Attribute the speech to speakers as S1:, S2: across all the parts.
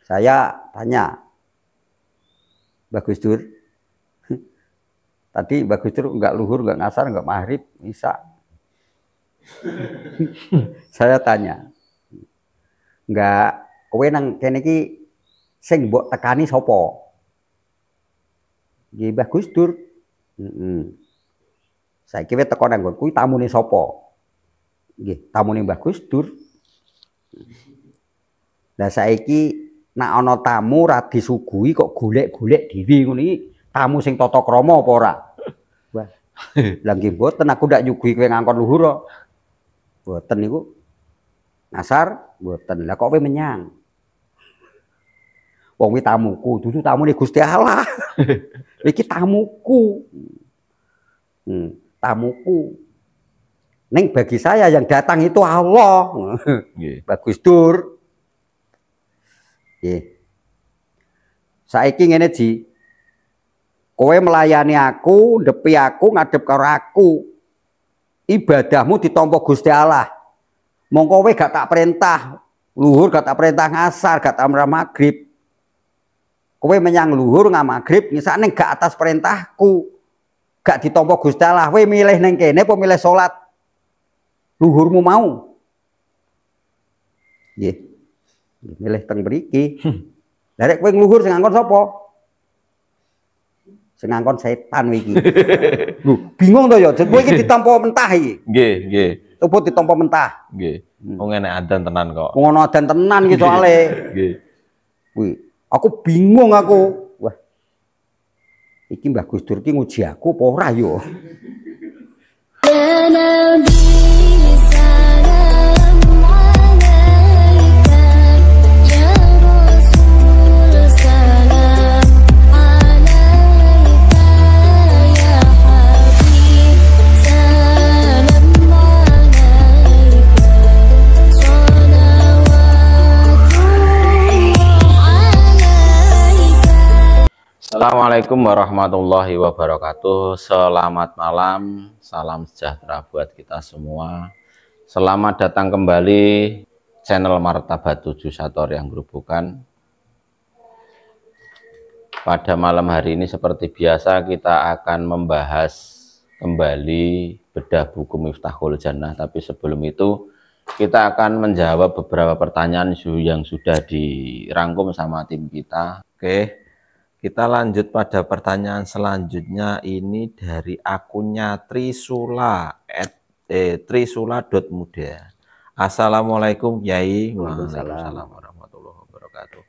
S1: Saya tanya, Mbak Gus Dur, tadi Mbak Gus Dur enggak luhur, enggak ngasar, enggak maghrib, isya. Saya tanya, enggak, kowe nang kene iki sing mbok tekani sapa? Nggih Mbah Gus Dur. Saiki wis teko nang kuwi tamune sapa? Nggih, tamune Mbah Gus Dur. Lah saiki nek ana tamu ra disuguhi kok golek-golek dhewe ngono iki, tamu sing tata krama apa ora? Wah. Lah nggih mboten aku ndak nyuguhi kowe ngangkon luhur kok. Mboten niku. Ngasar mboten. Lah kok kowe menyang? Wong kuwi tamuku, dudu tamune Gusti Allah. Iki tamuku. Tamuku. Ning bagi saya yang datang itu Allah. Nggih. Bagus Dur. Nggih. Saiki ngene Ji. Kowe melayani aku, ndepi aku, ngadep karo aku. Ibadahmu ditampa Gusti Allah. Mongko kowe gak tak perintah luhur, gak tak perintah ngasar, gak tak maghrib. Kowe menyang luhur nggak maghrib, misalnya gak atas perintahku, gak ditampa Gusti Allah. Kowe milih neng kene apa milih salat? Luhurmu mau? Nggih. Milih teng mriki. Lah rek kowe ngluhur sing ngangkon sapa? Sing ngangkon setan iki. Lho, bingung to ya, kowe iki ditampa mentah iki.
S2: Nggih, nggih.
S1: Coba ditampa mentah.
S2: Nggih. Wong enek adan tenan kok.
S1: Wong ana adan tenan iki soalé. Nggih. Kuwi, aku bingung aku. Wah. Iki Mbah Gus Dur ki nguji aku apa ora yo?
S2: Assalamualaikum warahmatullahi wabarakatuh. Selamat malam, salam sejahtera buat kita semua. Selamat datang kembali channel Martabat 7 Sator yang Gerobokan. Pada malam hari ini seperti biasa kita akan membahas kembali bedah buku Miftahul Jannah. Tapi sebelum itu kita akan menjawab beberapa pertanyaan yang sudah dirangkum sama tim kita. Oke. Kita lanjut pada pertanyaan selanjutnya, ini dari akunnya trisula.muda. Assalamualaikum Yai. Waalaikumsalam warahmatullahi wabarakatuh.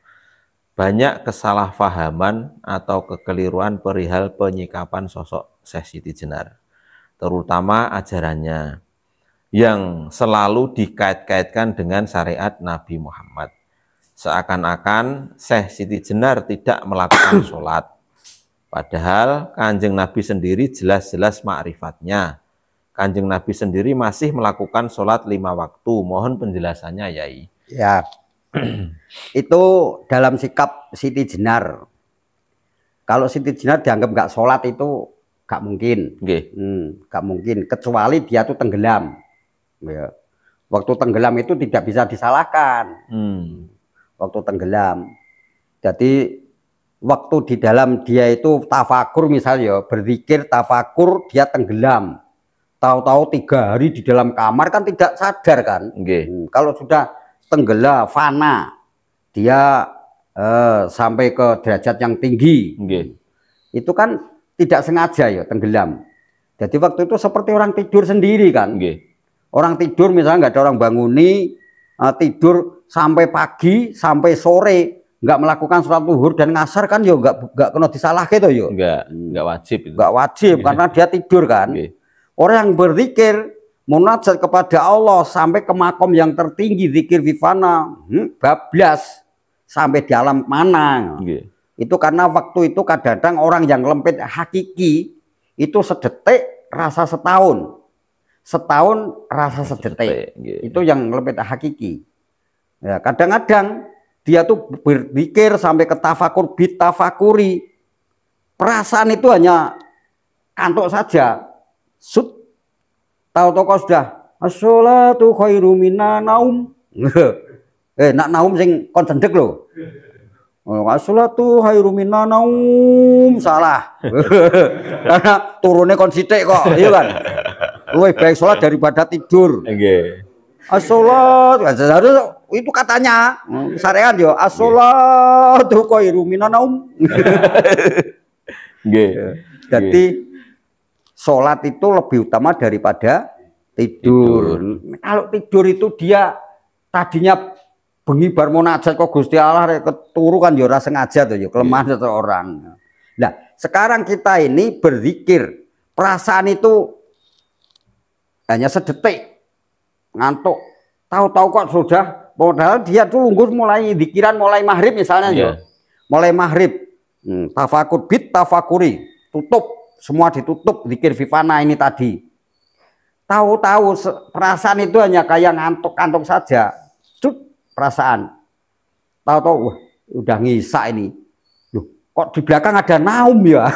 S2: Banyak kesalahpahaman atau kekeliruan perihal penyikapan sosok Syekh Siti Jenar, terutama ajarannya yang selalu dikait-kaitkan dengan syariat Nabi Muhammad. Seakan-akan Syekh Siti Jenar tidak melakukan sholat. Padahal Kanjeng Nabi sendiri jelas-jelas ma'rifatnya. Kanjeng Nabi sendiri masih melakukan sholat 5 waktu. Mohon penjelasannya Yai.
S1: Ya, itu dalam sikap Siti Jenar. Kalau Siti Jenar dianggap nggak sholat itu nggak mungkin. Nggak mungkin. Kecuali dia tuh tenggelam. Ya. Waktu tenggelam itu tidak bisa disalahkan. Waktu tenggelam. Jadi waktu di dalam dia itu tafakur misalnya, berzikir tafakur dia tenggelam. Tahu-tahu 3 hari di dalam kamar kan tidak sadar kan. Kalau sudah tenggelam, fana, dia sampai ke derajat yang tinggi. Itu kan tidak sengaja ya tenggelam. Jadi waktu itu seperti orang tidur sendiri kan. Orang tidur misalnya nggak ada orang banguni, tidur sampai pagi sampai sore nggak melakukan sholat zuhur dan ngasar kan yo nggak kena disalah gitu yo.
S2: Nggak wajib itu.
S1: Nggak wajib karena dia tidur kan. Orang yang berzikir munajat kepada Allah sampai ke makom yang tertinggi, zikir vivana bablas sampai di alam mana. Itu karena waktu itu kadang-kadang orang yang lempit hakiki itu sedetik rasa setahun. Setahun rasa sedetik. Itu yang lebih hakiki. Ya, kadang-kadang dia tuh berpikir sampai ke tafakur bitafakuri. Perasaan itu hanya kantuk saja. Tahu-tahu kau sudah as-sholatu khairu minan naum. Nak naum sing kon cendek lho. As-salatu khairum minan naum. Salah. Karena turunnya kon sithik kok, iya kan? Luwih baik salat daripada tidur.
S2: Nggih.
S1: As-salat itu katanya. Syariat yo as-salatu khairum minan naum.
S2: Nggih.
S1: Jadi salat itu lebih utama daripada tidur. Kalau tidur itu dia tadinya bengi bar munajat kok Gusti Allah keturu kan ya ora sengaja tuh ya kelemahan seseorang. Nah, sekarang kita ini berzikir, perasaan itu hanya sedetik ngantuk. Tahu-tahu kok sudah padahal dia tuh lungguh mulai zikiran mulai maghrib misalnya ya. Mulai maghrib. Tafakur bit tafakuri. Tutup, semua ditutup zikir vivana ini tadi. Tahu-tahu perasaan itu hanya kayak ngantuk-ngantuk saja. Perasaan. Tahu-tahu udah ngisa ini. Loh, kok di belakang ada naum ya?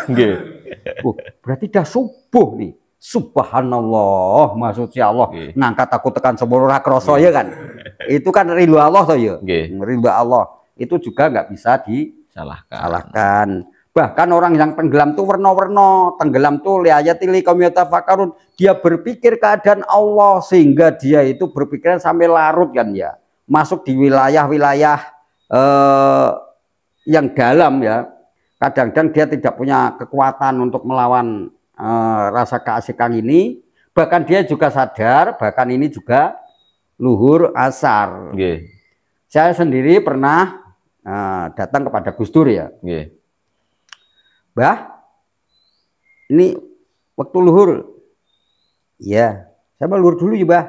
S1: Berarti dah subuh nih. Subhanallah, maksudnya Allah ngangkat aku tekan seluruh rakroso ya kan? Itu kan ridho Allah toh ya. Ridho Allah. Itu juga nggak bisa disalahkan. Bahkan orang yang tenggelam tuh warna-warna, tenggelam tuh liayatili kaum yatafakarun, dia berpikir keadaan Allah sehingga dia itu berpikiran sampai larut kan ya, masuk di wilayah-wilayah yang dalam ya. Kadang-kadang dia tidak punya kekuatan untuk melawan rasa keasikan ini, bahkan dia juga sadar, bahkan ini juga luhur asar. Saya sendiri pernah datang kepada Gus Dur ya. Bah, ini waktu luhur, ya, saya mau luhur dulu ya, Bah.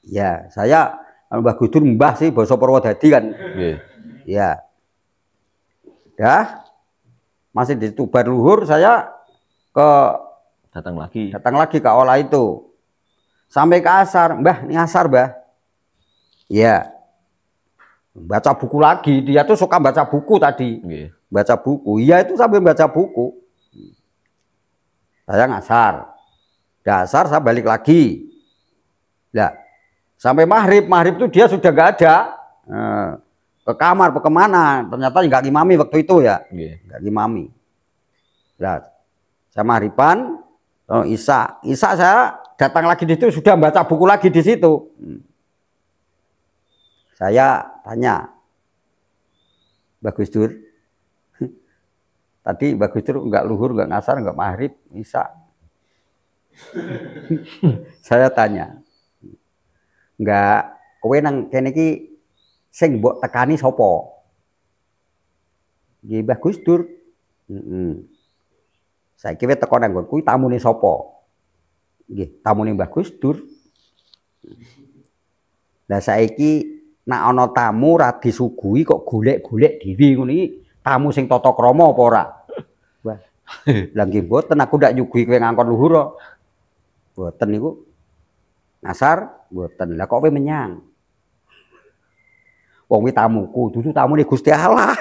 S1: Ya, saya Mbah Gus Dur mbah sih, basa Purwodadi kan. Ya, dah, masih di Tubar luhur, saya datang lagi ke aula itu, sampai ke asar, Mbah, ini asar, Bah. Ya, baca buku lagi, dia tuh suka baca buku tadi. Baca buku, iya itu sambil baca buku. Saya ngasar, dasar saya balik lagi. Nah, sampai maghrib itu dia sudah nggak ada. Ke kamar, ke kemana? Ternyata nggak ngimami waktu itu ya, nggak ngimami. Nah, saya maghriban, Isya saya datang lagi di situ sudah baca buku lagi di situ. Saya tanya, Mbah Gus Dur, tadi bagus itu nggak luhur, nggak ngasar, nggak maghrib, Isya. Saya tanya, nggak kowe nang kene iki sing mbok tekani sapa? Nggih Mbah Gus Dur. Saiki wis teko nang nggonku tamune sapa? Nggih, tamune Mbah Gus Dur. Lah saiki nek ana tamu ra disuguhi kok golek-golek dhewe ngono iki, tamu sing tata krama apa ora? Wah. Lah nggih mboten, aku ndak nyuguhi kowe ngangkon luhur kok. Mboten niku. Ngasar mboten. Lah kok kowe menyang? Wong kuwi tamuku, dudu tamune Gusti Allah.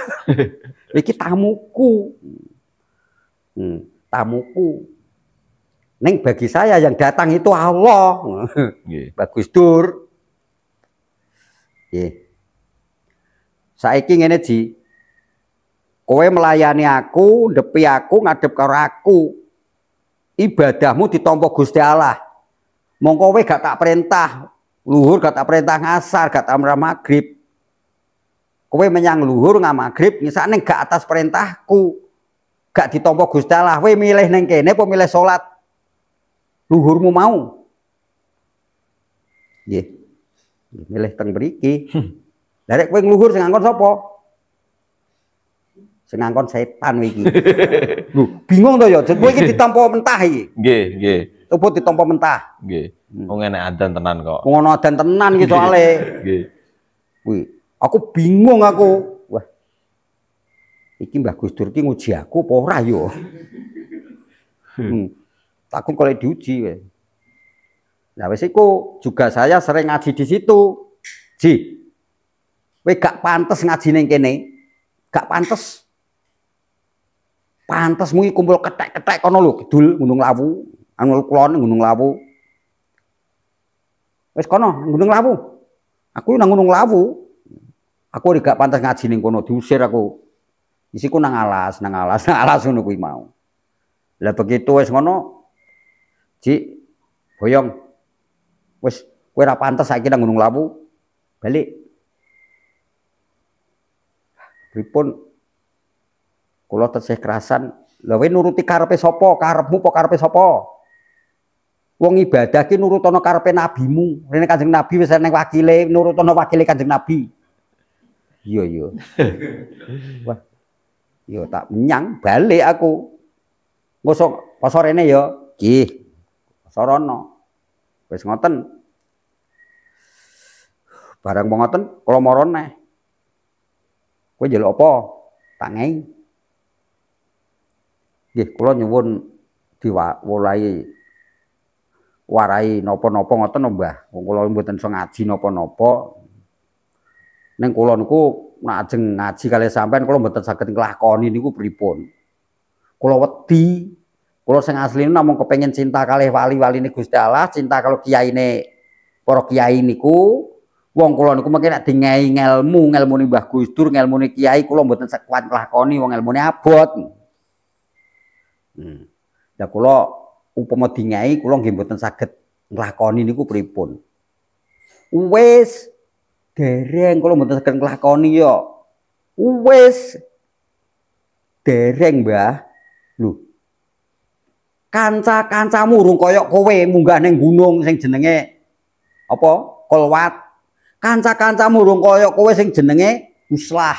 S1: Iki tamuku. Tamuku. Neng bagi saya yang datang itu Allah. Bagus Dur. Nggih. Saiki ngene Ji. Kowe melayani aku, ndepi aku, ngadep karo aku. Ibadahmu ditampa Gusti Allah. Mongko kowe gak tak perintah luhur, gak tak perintah ngasar, gak tak maghrib. Kowe menyang luhur nggak maghrib, misalnya gak atas perintahku, gak ditampa Gusti Allah. Kowe milih neng kene apa milih salat? Luhurmu mau? Nggih. Milih teng mriki. Lah nek kowe ngluhur sing ngangkon sapa? Sing ngangkon setan iki. Lho, bingung to ya, kowe iki ditampa mentah iki.
S2: Nggih, nggih.
S1: Coba ditampa mentah.
S2: Nggih. Wong enek adan tenan kok.
S1: Wong ana adan tenan iki soalé. Nggih. Kuwi, aku bingung aku. Wah. Iki Mbah Gus Dur ki nguji aku apa ora ya? Takut kalau diuji kowe. Nah, wis iku juga saya sering ngaji di situ. Ji. Kowe gak pantes ngaji ning kene. Gak pantes. Pantesmu iki kumpul ketek-ketek kono lho, Kidul Gunung Lawu, anu kulon Gunung Lawu. Wis kono Gunung Lawu. Aku nang Gunung Lawu. Aku gak pantes ngaji ning kono, diusir aku. Isiku nang alas ngono kuwi mau. Lah begitu wis ngono, Ji, Boyong, wis kowe ora pantes saiki nang Gunung Lawu. Balik. Pripun? Kula tesih kerasan, lha kowe nuruti karepe sapa? Karepmu apa karepe sapa? Wong ibadah ki nurutono karepe nabimu. Rene Kanjeng Nabi wis nang wakile, nurutono wakile Kanjeng Nabi. Iya. Wah. Yo tak menyang balik aku. Ngosok poso rene ya, nggih. Sorono. Wis ngoten. Barang mau ngoten kula mara neh. Kowe njaluk apa? Tak ngei. Nggih, kula nyuwun warai napa-napa ngoten Mbah. Wong kula mboten iso ngaji napa-napa. Ning kula niku nek ajeng ngaji kalih sampean kula mboten saged nglakoni niku pripun. Kula wedi, kula sing asline namung kepengin cinta kalih wali-waline Gusti Allah, cinta kalau kiyaine para kiai niku. Wong kula niku mengke nek dingai ngelmune Mbah Gus Dur, ngelmune kiai kula mboten sekuat nglakoni wong ngelmune abot. Lah kula upama dingai kula nggih mboten saged nglakoni niku pripun. Wis dereng kula mboten saged nglakoni ya. Wis dereng, Mbah. Lho. Kanca-kancamu urung kaya kowe munggah ning gunung sing jenenge apa? Kolwat. Kanca-kancamu urung kaya kowe sing jenenge Uslah.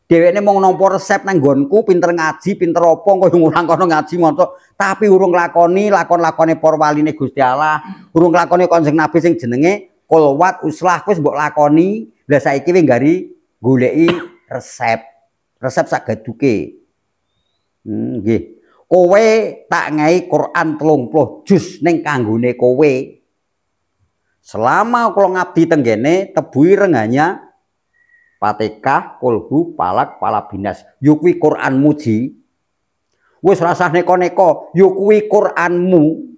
S1: Dheweke mung nampa resep nang nggonku, pinter ngaji, pinter apa kaya ngulang kono ngaji montok, tapi urung lakoni lakon-lakone para waline Gusti Allah, urung lakoni Kanjeng Nabi sing jenenge Kolwat Uslah wis mbok lakoni. Lah saiki wis nggari goleki resep sagaduke. Nggih. Kowe tak ngei Quran 30 juz ning kanggone kowe. Selama kula ngabdi tenggene tebuhi renganya Fatihah, Kulhu, Falak, Palabinas. Yo kuwi Quranmu Ji. Wis rasah neko-neko, yo kuwi Quranmu.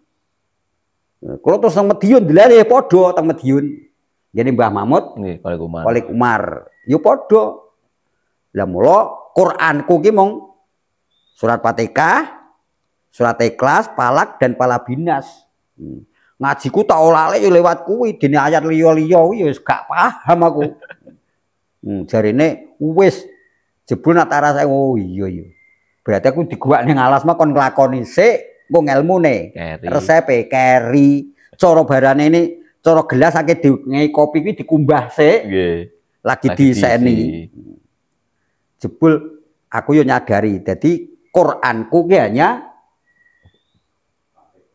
S1: Kula terus nang Madiun dilare padha teng Madiun. Ngene Mbah Mahmud nggih, Walik Umar. Yo padha. Lah mula Quranku ki mung surat Fatihah, surat Ikhlas, Falak dan Palabinas. Ngajiku tak olale yo lewat kuwi, dene ayat liya-liya kuwi wis gak paham aku. Jarine wis jebul nak rasa oh iya. Berarti aku diguak ning alas mah kon nglakoni sik engko ngelmune. Resepe keri, cara barane ini, cara gelas akeh ngei kopi kuwi dikumbah sik. Nggih. Lagi diseni. Jebul aku yo nyadari. Dadi Quranku ki hanya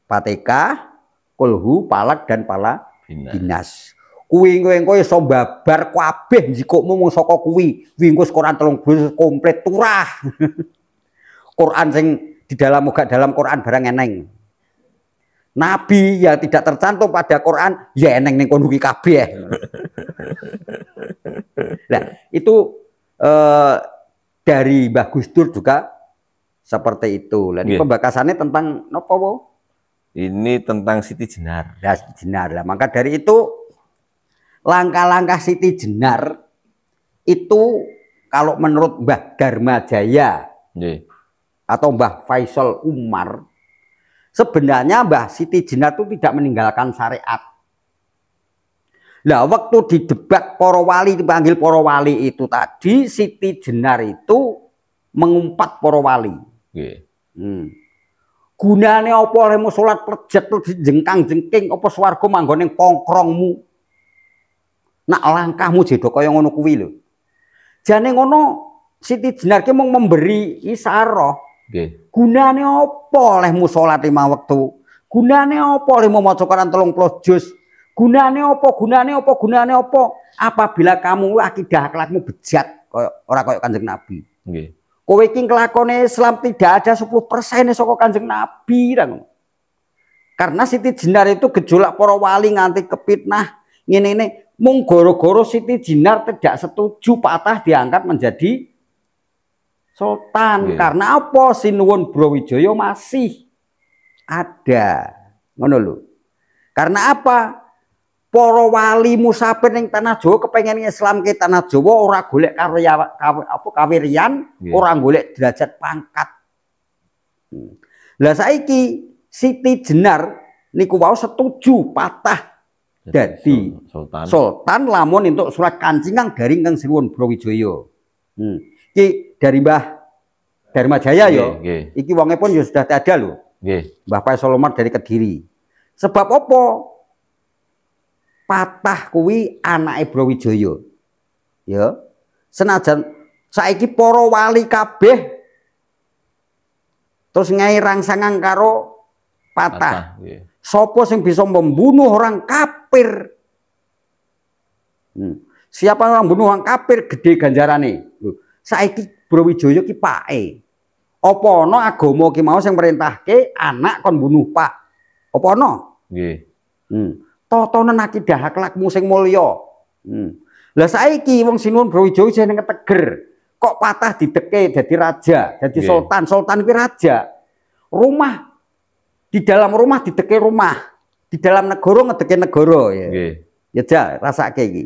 S1: Fatihah, Kulhu, Falak dan Palabinas. Kuwi engko iso babar kabeh njikukmu mung saka kuwi. Engko Quran 30 komplit turah. Quran sing di dalam Quran barang eneng. Nabi ya tidak tercantum pada Quran ya eneng ning kono kuwi kabeh. Nah, itu dari Mbah Gus Dur juga seperti itu. Lah pembakasannya tentang napa, Bu?
S2: Ini tentang Siti Jenar.
S1: Ya, Siti Jenar. Lah maka dari itu langkah-langkah Siti Jenar itu kalau menurut Mbah Dharma Jaya atau Mbah Faisal Umar, sebenarnya Mbah Siti Jenar itu tidak meninggalkan syariat. Lah waktu didebat para wali, dipanggil para wali itu tadi, Siti Jenar itu mengumpat para wali. Gunane apa lemu salat plejet jengkang-jengking apa swarga manggon ning pongkrongmu. Nak langkahmu jedo kaya ngono kuwi lho. Jane ngono Siti Jenar ki mung memberi isyarah. Nggih. Gunane apa lehmu salat 5 wektu? Gunane apa lehmu maca Quran 30 juz? Gunane apa? Gunane apa? Gunane apa? Apabila kamu akidah akhlakmu bejat kaya ora kaya Kanjeng Nabi. Nggih. Kowe iki nglakone Islam tidak ada 10% saka Kanjeng Nabi kan. Karena Siti Jenar itu gejolak para wali nganti kepitnah ngene-ngene. Mung goro-goro Siti Jenar tidak setuju patah diangkat menjadi sultan. Karena apa? Sinuwun Brawijaya masih ada. Ngono lho. Karena apa? para wali musafir ning tanah Jawa kepengen Islam ke tanah Jawa ora golek kawirian, ora golek derajat pangkat. Lah saiki Siti Jenar niku wau setuju patah dadi sultan lamun entuk surat kancingan dari Kang Sinuwun Brawijaya. Iki dari Mbah Dharmajaya ya. Iki wonge pun ya sudah ada lho. Nggih. Mbah Pai Solomon dari Kediri. Sebab apa? Patah kuwi anake Brawijaya. Ya. Senajan saiki para wali kabeh terus ngai rangsangan karo patah. Sopo sing bisa membunuh orang kafir? Siapa orang bunuh orang kafir gede ganjarane. Saiki Brawijaya ki pake. Apa ana agama ki mau sing merintahke anak kon bunuh pak? Apa ana? Nggih. Tatanan akidah akhlakmu sing mulya. Lah saiki wong Sinuwun Brawijaya jeneng Teger. Kok patah dideke dadi raja, dadi sultan. Sultan ki raja. Rumah di dalam rumah dideke rumah, di dalam negara ngedeke negara ya. Ya ja rasake iki.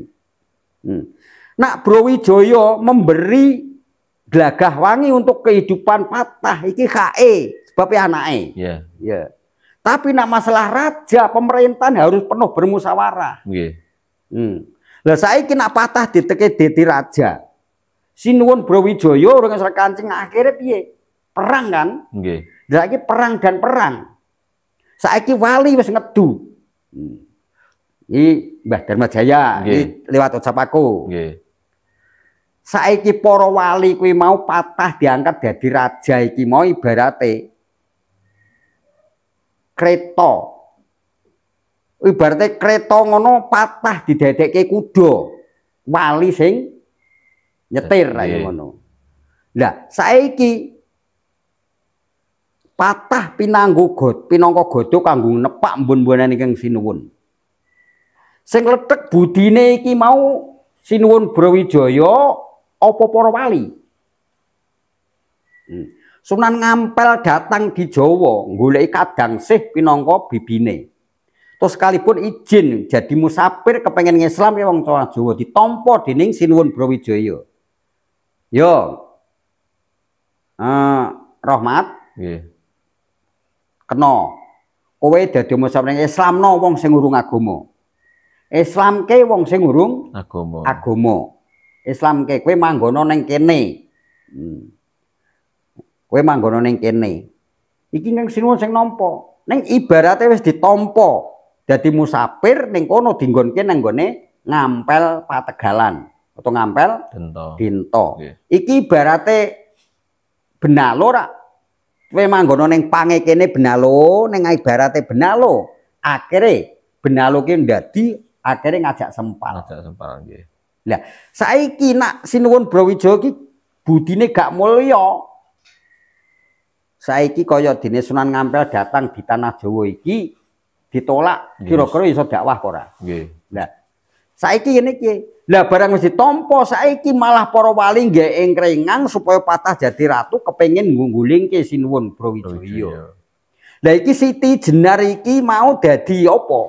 S1: Nak Brawijaya memberi glagah wangi untuk kehidupan patah iki kae sebabnya anake. Ya. Tapi nak masalah raja pemerintahan harus penuh bermusyawarah. Lah saiki nak patah diteke dadi raja. Sinuwun Brawijaya orang Surat Kancing akhirnya piye? Perang kan? Nggih. Saiki perang dan perang. Saiki wali wis ngedu. Iki Mbah Dharmajaya, iki lewat ucap aku. Nggih. Saiki para wali kuwi mau patah diangkat dadi raja iki mau ibarate kreta. Ibarate kreta ngono patah didedekke kuda. Wali sing nyetir ae ngono. Lah saiki patah pinangka godho kanggo nepak mbun-mbunan Kang Sinuwun. Sing letek budine iki mau Sinuwun Brawijaya apa para wali. Sunan Ngampel datang di Jawa goleki Kadangsih pinangka bibine. Terus sekalipun izin jadi musafir kepengen Islam ya wong Jawa ditampa dening Sinuwun Brawijaya. Yo. Rahmat. Nggih. Kena kowe dadi musafir Islamno wong sing urung agama. Islamke wong sing urung agama. Islamke kowe manggono ning kene. Kowe manggono ning kene. Iki Kang Sinuwun sing nampa. Ning ibarate wis ditampa dadi musafir ning kono dinggonke nang gone Ngampel Pategalan atau Ngampel Dinto. Iki ibarate benalo ra. Kowe manggono ning pange kene benalo, ning ibarate benalo. Akhire benalo ki ndadi akhire ngajak sempal. Nggih. Lah, saiki nak Sinuwun Brawijaya ki budine gak mulya. Saiki kaya dene Sunan Ngampel datang di tanah Jawa iki ditolak, kira-kira iso dakwah apa ora? Nggih. Lah, saiki ngene iki. Lah barang wis ditampa saiki malah para wali nggih engkrengang supaya patah jadi ratu kepengin ngunggulingke Sinuwun Brawijaya. Lah iki Siti Jenar iki mau dadi apa?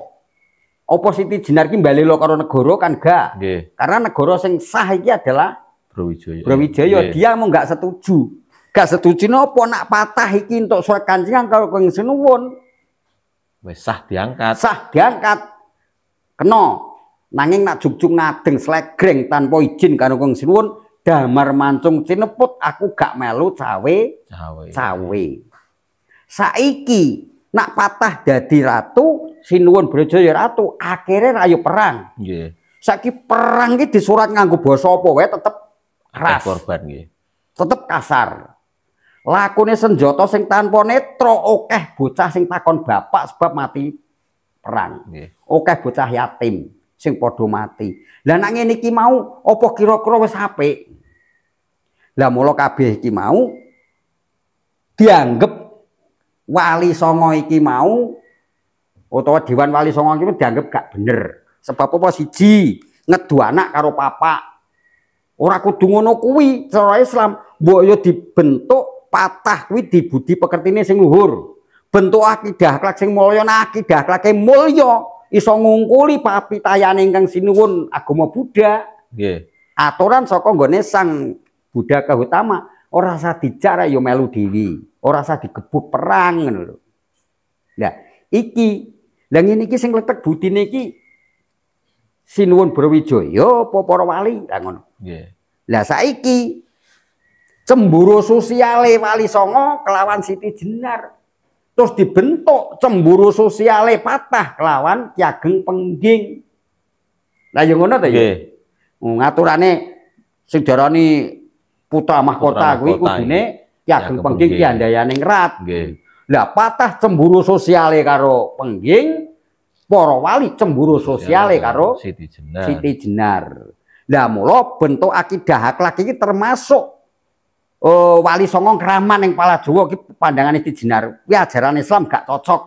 S1: Apa Siti Jenar iki mbalelo karo negara kan gak? Nggih. Karena negara sing sah iki adalah Brawijaya. Dia mau gak setuju. Gak setuju napa nak patah iki entuk surat kancingan karo Kang Sinuwun.
S2: Wis sah diangkat.
S1: Sah diangkat. Kena. Nanging nak jugjug ngadeng slegreng tanpa izin karo Kang Sinuwun damar mancung cineput aku gak melu cawe. Saiki nak patah dadi ratu Sinuwun Brawijaya ratu akhirnya rayu perang. Nggih. Saiki perang iki disurat nganggo basa apa wae tetep keras.
S2: Korban nggih.
S1: Tetep kasar. Lakune senjata sing tanpa netra akeh bocah sing takon bapak sebab mati perang. Nggih. Akeh bocah yatim sing padha mati. Lah nek ngene iki mau apa kira-kira wis apik? Lah mula kabeh iki mau dianggep wali songo iki mau utawa Dewan Wali Songo iki dianggep gak bener. Sebab apa siji ngedu anak karo papa. Ora kudu ngono kuwi cara Islam. Mbok yo dibentuk patah kuwi dibudi pekertine sing luhur. Bentuk akidah akhlak sing mulya, nah akidah akhlake mulya iso ngungkuli papitayan ingkang sinuwun agama Buddha.
S2: Nggih.
S1: Aturan saka nggone Sang Buddha Gautama ora usah dicara ya melu dewi, ora usah digebuk perang ngono lho. Lah iki lha ngene iki sing letek budine iki sinuwun Brawijaya apa para wali lah ngono.
S2: Nggih.
S1: Lah saiki cemburu sosiale Wali Songo kelawan Siti Jenar. Terus dibentuk cemburu sosiale patah kelawan Ki Ageng Pengging. Lah ya ngono ta ya. Ngaturane sing diarani putra mahkota kuwi kudune Ki Ageng Pengging Ki Handayani Ngrat. Lah patah cemburu sosiale karo Pengging, para wali cemburu sosiale karo
S2: Siti Jenar.
S1: Siti Jenar. Lah mula bentuk akidah akhlak iki termasuk Wali Songo Kraman ning Pala Jawa iki pandangane Siti Jenar. Kuwi ajaran Islam gak cocok.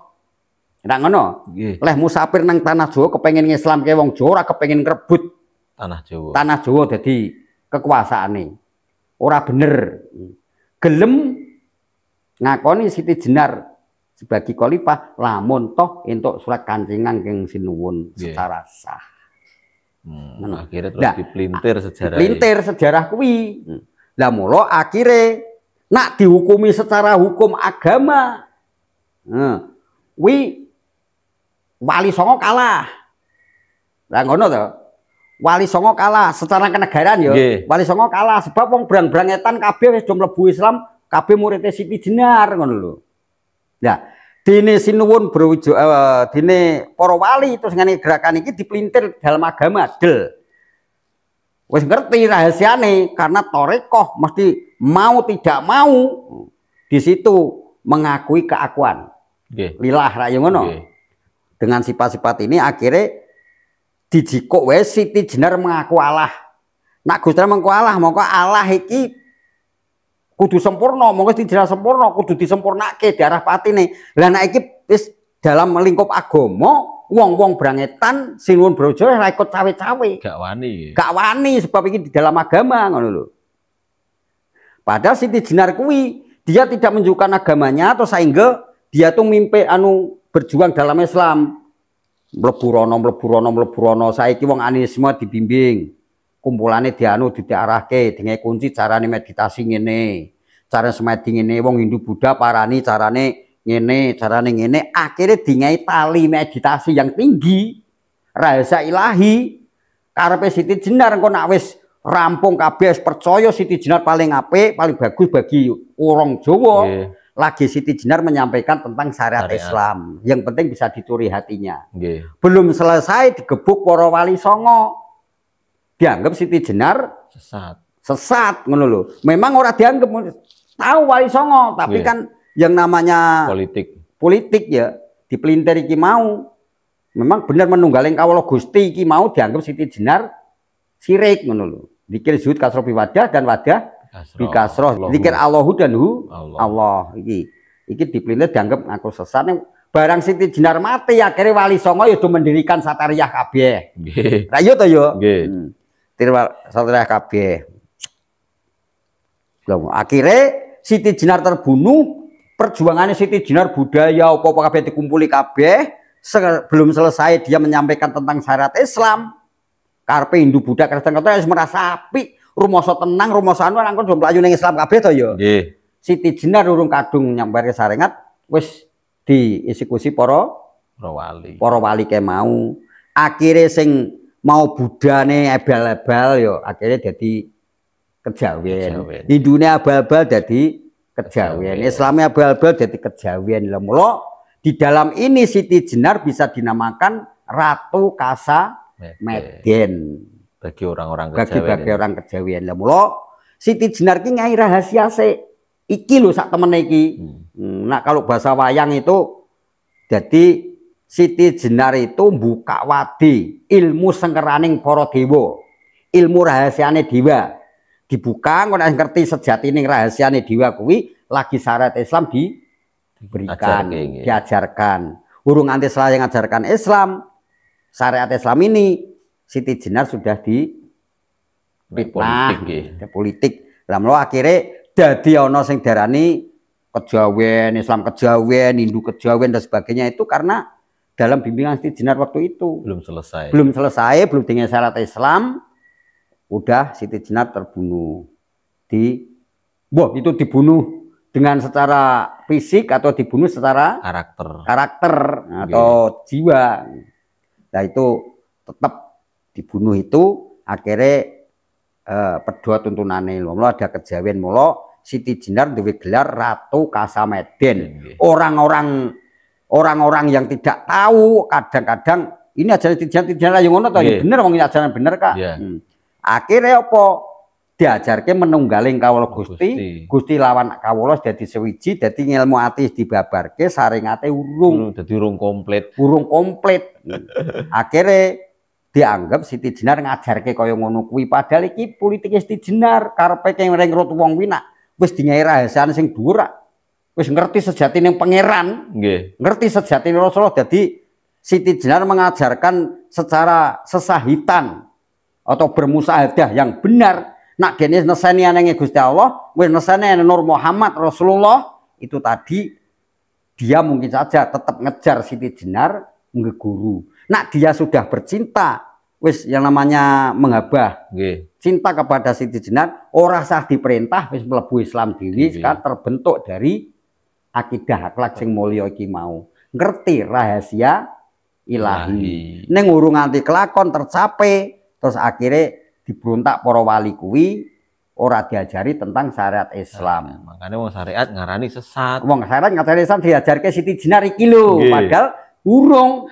S1: Nek ngono. Leh musafir nang tanah Jawa kepengin ngislamke wong Jawa ora kepengin ngrebut
S2: tanah Jawa.
S1: Tanah Jawa dadi kekuasaane. Ora bener. Gelem ngakoni Siti Jenar sebagai khalifah lamun toh entuk surat kancingan keng sinuwun secara sah.
S2: Akhirnya terus dipelintir sejarah.
S1: Dipelintir sejarah kuwi. Lah mula akhire nak dihukumi secara hukum agama. Kuwi Wali Songo kalah. Lah ngono to. Wali Songo kalah secara kenegaraan ya. Wali Songo kalah sebab wong brang-brangetan kabeh wis do mlebu Islam, kabeh muridé Siti Jenar ngono lho. Lah dene sinuwun Brawijaya dene para wali terus ngene gerakan iki dipelintir dalam agama del. Wis ngerti rahasiane karena torekoh mesti mau tidak mau di situ mengakui keakuan. Lillah ra ngono. Dengan sifat-sifat ini akhirnya dijikuk wes Siti Jenar mengaku Allah. Nak Gusti mengaku Allah, mongko Allah iki kudu sempurna, mongko Siti Jenar sempurna, kudu disempurnake darah patine. Lah nek iki wis dalam lingkup agama wong-wong brangetan sinuwun Brawijaya ora ikut cawe-cawe.
S2: Gak wani.
S1: Gak wani sebab iki di dalam agama ngono lho. Padahal Siti Jenar kuwi dia tidak menunjukkan agamanya atau sehingga dia tuh mimpi berjuang dalam Islam. Mlebu rono saiki wong animisme dibimbing. Kumpulane diarahke dengan kunci carane meditasi ngene. Cara semedi ngene wong Hindu Buddha parani carane ngene akhirnya dingai tali meditasi yang tinggi rahasia ilahi karepe Siti Jenar engko nak wis rampung kabeh percaya Siti Jenar paling apik paling bagus bagi orang Jawa lagi Siti Jenar menyampaikan tentang syariat Islam yang penting bisa dicuri hatinya belum selesai digebuk para Wali Songo dianggap Siti Jenar sesat ngono lho memang ora dianggap tahu Wali Songo tapi kan yang namanya politik ya dipelintir iki mau memang benar menunggaling kawula Gusti iki mau dianggap Siti Jenar sirik ngono lho dikir zuhud kasroh biwadah dan wadah bikasroh dikir Allahu dan hu Allah iki dipelintir dianggap aku sesat barang Siti Jenar mati akhirnya Wali Songo ya mendirikan Satariyah kabeh ra yo to yo Satariyah kabeh akhirnya Siti Jenar terbunuh perjuangannya Siti Jenar budaya apa-apa kabeh dikumpuli kabeh sebelum selesai dia menyampaikan tentang syariat Islam karepe Hindu Buddha Kristen wis merasa apik rumoso tenang rumoso anu nang kono mlayu ning Islam kabeh to ya Siti Jenar urung kadung nyambarke syariat wis dieksekusi para wali kae mau akhirnya sing mau budane ebal-ebal ya akhirnya jadi kejawen Hindune abal-abal jadi kejawen Islamnya abal-abal jadi kejawen lah mula di dalam ini Siti Jenar bisa dinamakan Ratu Kasameden
S2: bagi orang-orang
S1: kejawen lah mula Siti Jenar ki ngai rahasia iki lho sak temene iki nah kalau bahasa wayang itu jadi Siti Jenar itu buka wadi ilmu sengkeraning para dewa ilmu rahasiane dewa dibuka ngono ngerti sejatine rahasiane dewa kuwi lagi syariat Islam diberikan diajarkan urung nganti selesai ngajarkan Islam syariat Islam ini Siti Jenar sudah di politik lah mlo akhirnya dadi ana sing darani kejawen Islam kejawen Hindu kejawen dan sebagainya itu karena dalam bimbingan Siti Jenar waktu itu.
S2: Belum selesai.
S1: Belum dengan syarat Islam, udah Siti Jenar terbunuh. Itu dibunuh dengan secara fisik atau dibunuh secara karakter atau jiwa. Nah itu tetap dibunuh itu akhirnya pedua tuntunane mula ada kejawen mula Siti Jenar duwe gelar Ratu Kasameden. Orang-orang yang tidak tahu kadang-kadang ini ajaran Siti Jenar yang ngono to ya bener wong ajaran bener Kak. Akhirnya apa diajarke menunggaling kawula Gusti lawan kawula dadi sewiji dadi ngilmu ati dibabarke saringate urung
S2: dadi urung komplit.
S1: Akhirnya dianggap Siti Jenar ngajarke kaya ngono kuwi padahal iki politik Siti Jenar karepe ngrengrut wong kuwi nak wis dingae rahasiane sing dhuwur wis ngerti sejatine pangeran ngerti sejatine Rasulullah dadi Siti Jenar mengajarkan secara sesahitan atau bermusahadah yang benar nak dene neseni anenge Gusti Allah wis neseni Nur Muhammad Rasulullah itu tadi dia mungkin saja tetap ngejar Siti Jenar ngeguru. Nak dia sudah bercinta, wis yang namanya menghabah, cinta kepada Siti Jenar, ora sah diperintah, wis mlebu Islam dhewe, kan terbentuk dari akidah akhlak sing mulya iki mau. Ngerti rahasia ilahi. Ning urung nganti kelakon tercapai, terus akhirnya diberontak para wali kuwi ora diajari tentang syariat Islam.
S2: Makanya wong syariat ngarani sesat.
S1: Wong syariat ngarani sesat diajarke Siti Jenar iki lho, padahal urung.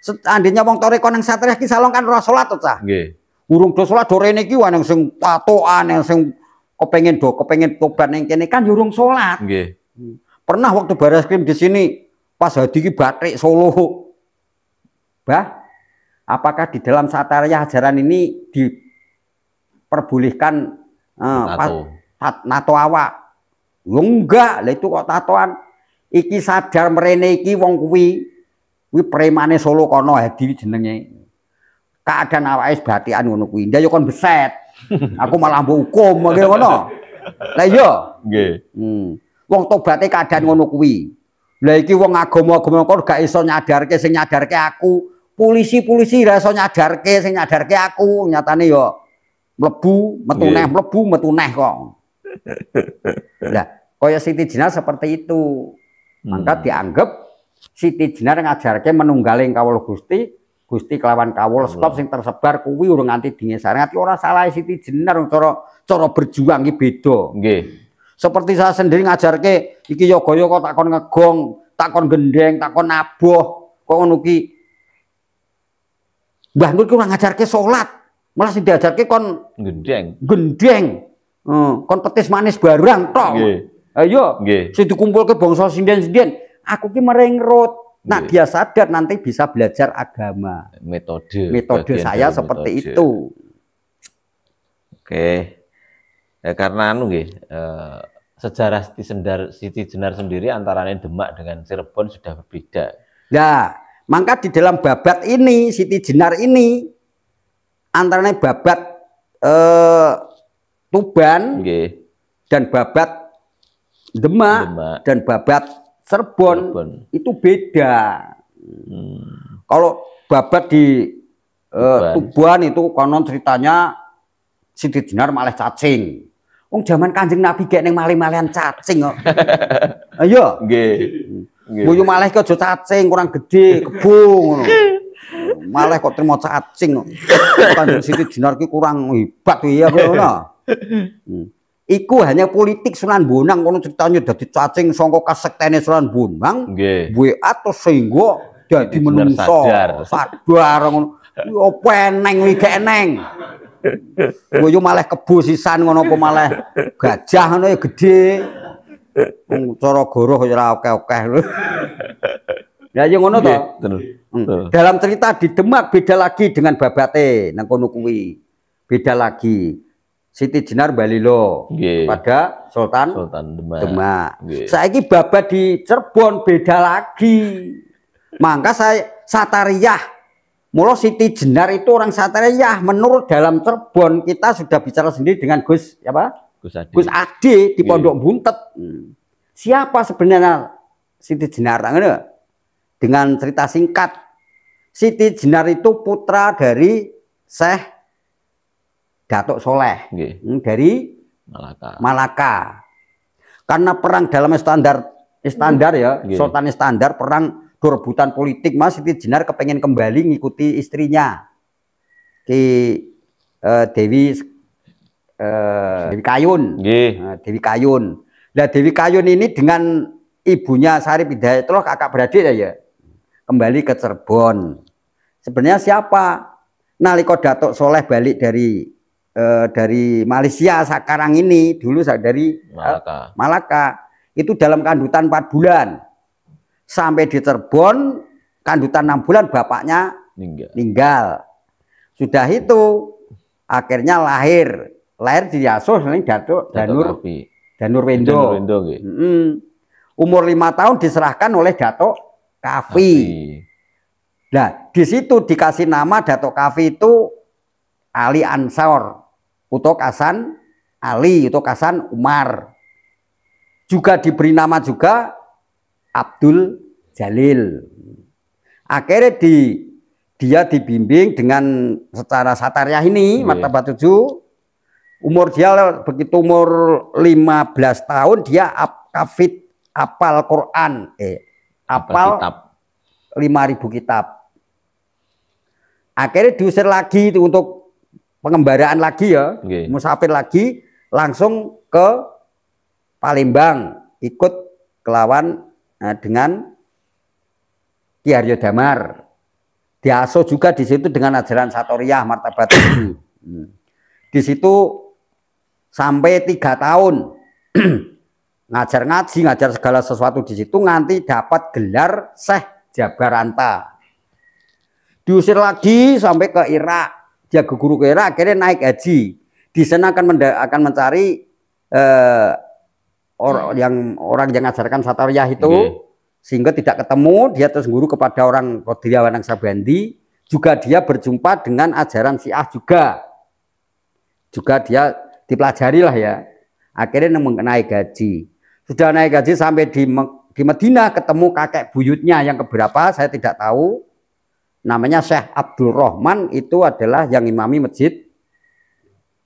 S1: Seandainya wong toreko nang satriyah ki salong kan ora salat to cah. Nggih. Urung do salat do rene iki waneng sing tatokan yang sing kepengin tobat ning kene kan urung salat. Nggih. Pernah waktu baris krim di sini pas hadi ki batik Solo. Apakah di dalam satriyah ajaran ini diperbolehkan tato awak? Yo enggak, lah itu kok tatoan. Iki sadar mrene iki wong kuwi premane Solo kono hadi jenenge. Keadaan awake batikan ngono kuwi. Ndak yo kon beset. Aku malah mbok hukum ngono. Lah iya. Nggih. Wong tobaté keadaan ngono kuwi. Lah iki wong agama-agama kok gak iso nyadarke sing nyadarke aku. Polisi-polisi ra iso nyadarke sing nyadarke aku. Nyatane yo mlebu, metu neh kok. Lah, kaya Siti Jenar seperti itu. Maka dianggap Siti Jenar ngajarke menunggaling kawula Gusti kelawan kawula sebab sing tersebar kuwi urung nganti dingesare. Nganti ora salah Siti Jenar cara berjuang iki beda. Nggih. Seperti saya sendiri ngajarke iki yoga kok takon ngegong, takon gendeng, takon nabuh, kok ngono ki. Mbah Nur ki ora ngajarke salat, malah sing diajarke kon gendeng. Kon petis manis barang tok. Nggih. Ayo, sing dikumpulke bangsa sinden-sinden. Aku ki merengrut. Nah, dia sadar nanti bisa belajar agama. Metode saya seperti itu.
S2: Oke. Karena sejarah Siti Jenar sendiri antaranya Demak dengan Cirebon sudah berbeda.
S1: Nah, maka di dalam babat ini Siti Jenar ini antaranya babat Tuban dan babat Demak dan babat Cirebon itu beda. Kalau babat di Tuban itu konon ceritanya Siti Jenar malah cacing. Wong zaman Kanjeng Nabi gek ning malih-malihan cacing kok. Ayo. Nggih. Guyu malah kok aja cacing kurang gede, kebo ngono. Malah kok trimo cacing kok. Kanjeng Siti Jenar ki kurang hebat ya ngono. Iku hanya politik Sunan Bonang kono ceritanya dadi cacing saka kasektene Sunan Bonang. Nggih. Atus sehingga dadi menungso. Sadar ngono. Opo eneng iki gak eneng. Guyu malah kebo sisan ngono apa malah gajah ngono ya gede. Cara goroh ya ora akeh-akeh. Ya yo ngono to. Dalam cerita di Demak beda lagi dengan babate nang kono kuwi. Beda lagi. Siti Jenar balilo pada Sultan Demak. Saiki babat di Cirebon beda lagi. Maka saya satariyah. Mula Siti Jenar itu orang satariyah. Menurut dalam Cirebon kita sudah bicara sendiri dengan Gus Ade di Pondok Buntet. Siapa sebenarnya Siti Jenar? Dengan cerita singkat Siti Jenar itu putra dari Syekh Datuk Soleh dari Malaka. Karena perang dalam istandar ya, Sultan Iskandar perang rebutan politik, Mas Siti Jenar kepengen kembali ngikuti istrinya Dewi Kayun. Dewi Kayun. Nah, Dewi Kayun ini dengan ibunya Sarip Hidayatullah kakak beradik ya, kembali ke Cirebon. Sebenarnya siapa? Nalika Datuk Soleh balik dari Malaysia sekarang ini, dulu dari Malaka. Itu dalam kandutan 4 bulan. Sampai di Cirebon, kandutan 6 bulan bapaknya meninggal. Sudah itu akhirnya lahir diasuh Datuk Danurwendo. Umur 5 tahun diserahkan oleh Datuk Kafi. Nah, di situ dikasih nama Datuk Kafi itu Ali Ansor, Utok Hasan Ali, Utok Hasan Umar. Juga diberi nama juga Abdul Jalil. Akhirnya dia dibimbing dengan secara satariah ini, martabat 7. Umur dia begitu umur 15 tahun dia apal Quran, apal 5.000 kitab. Akhirnya diusir lagi untuk pengembaraan lagi ya, musafir lagi, langsung ke Palembang, ikut kelawan dengan Ki Haryo Damar. Diasuh juga di situ dengan ajaran Satoriyah martabat 7. Di situ sampai 3 tahun ngajar ngaji, ngajar segala sesuatu di situ, nganti dapat gelar Syekh Jabaranta. Diusir lagi sampai ke Irak, dia guru ke Irak, akhirnya naik haji. Di sana akan mencari orang yang mengajarkan Satoriyah itu, sehingga tidak ketemu. Dia terus guru kepada orang Qadiriyah Naksabandi. Juga dia berjumpa dengan ajaran Syiah juga dia dipelajari lah ya. Akhirnya naik gaji. Sudah naik gaji sampai di Madinah, ketemu kakek buyutnya yang keberapa saya tidak tahu. Namanya Syekh Abdul Rahman, itu adalah yang imami Masjid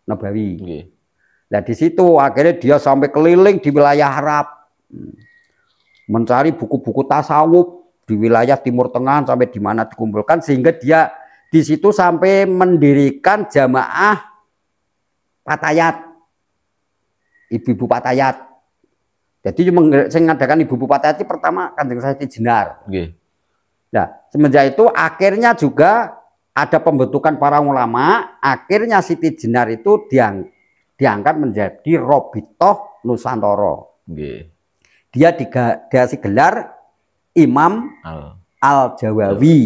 S1: Nabawi. Nah, di situ akhirnya dia sampai keliling di wilayah Arab, mencari buku-buku tasawuf di wilayah Timur Tengah sampai di mana dikumpulkan, sehingga dia di situ sampai mendirikan jamaah Patayat, ibu-ibu Patayat. Jadi mengadakan ibu-ibu Patayat itu pertama Kanjeng Siti Jenar. Nah, semenjak itu akhirnya juga ada pembentukan para ulama. Akhirnya Siti Jenar itu diangkat menjadi Robitoh Nusantara. Dia dikasih gelar Imam Al-Jawawi.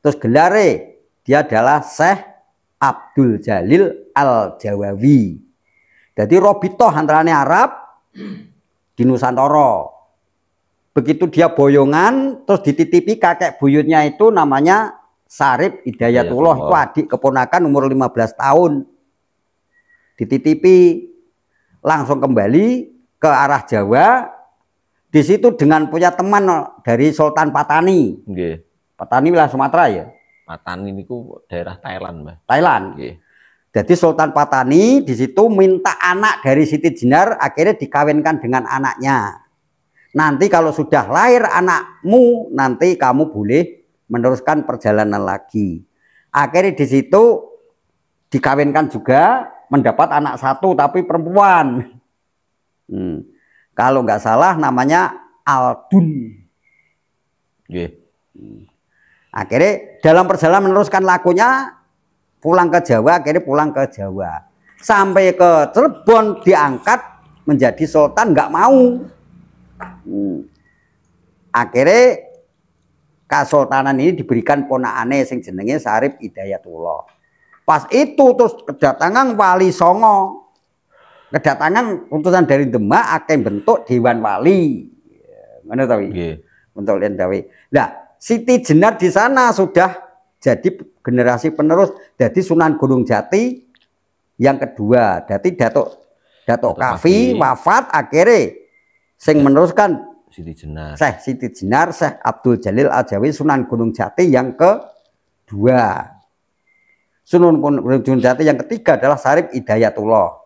S1: Terus gelarnya dia adalah Syekh Abdul Jalil Al-Jawawi. Jadi Robitoh antaranya Arab di Nusantara. Begitu dia boyongan, terus dititipi kakek buyutnya itu namanya Sarip Hidayatullah, itu adik keponakan umur 15 tahun. Dititipi, langsung kembali ke arah Jawa. Di situ dengan punya teman dari Sultan Patani. Patani wilayah Sumatera ya.
S2: Patani itu daerah Thailand, Mbak.
S1: Thailand. Jadi Sultan Patani di situ minta anak dari Siti Jenar, akhirnya dikawinkan dengan anaknya. Nanti kalau sudah lahir anakmu, nanti kamu boleh meneruskan perjalanan lagi. Akhirnya di situ dikawinkan juga, mendapat anak 1 tapi perempuan. Kalau nggak salah namanya Aldun. Akhirnya dalam perjalanan meneruskan lakunya, pulang ke Jawa, akhirnya pulang ke Jawa. Sampai ke Cirebon diangkat menjadi sultan, nggak mau. Akhirnya kesultanan ini diberikan ponakane sing jenenge Sarip Hidayatullah. Pas itu terus kedatangan Wali Songo. Kedatangan utusan dari Demak akan bentuk Dewan Wali. Mana tahu? Bentuk Dewan Wali. Nah, Siti Jenar di sana sudah jadi generasi penerus, jadi Sunan Gunung Jati yang kedua. Jadi Datuk Kafi wafat, akhirnya sing meneruskan
S2: Siti Jenar.
S1: Syekh Siti Jenar, Syekh Abdul Jalil Al-Jawi Sunan Gunung Jati yang kedua. Sunan Gunung Jati yang ketiga adalah Syarif Hidayatullah.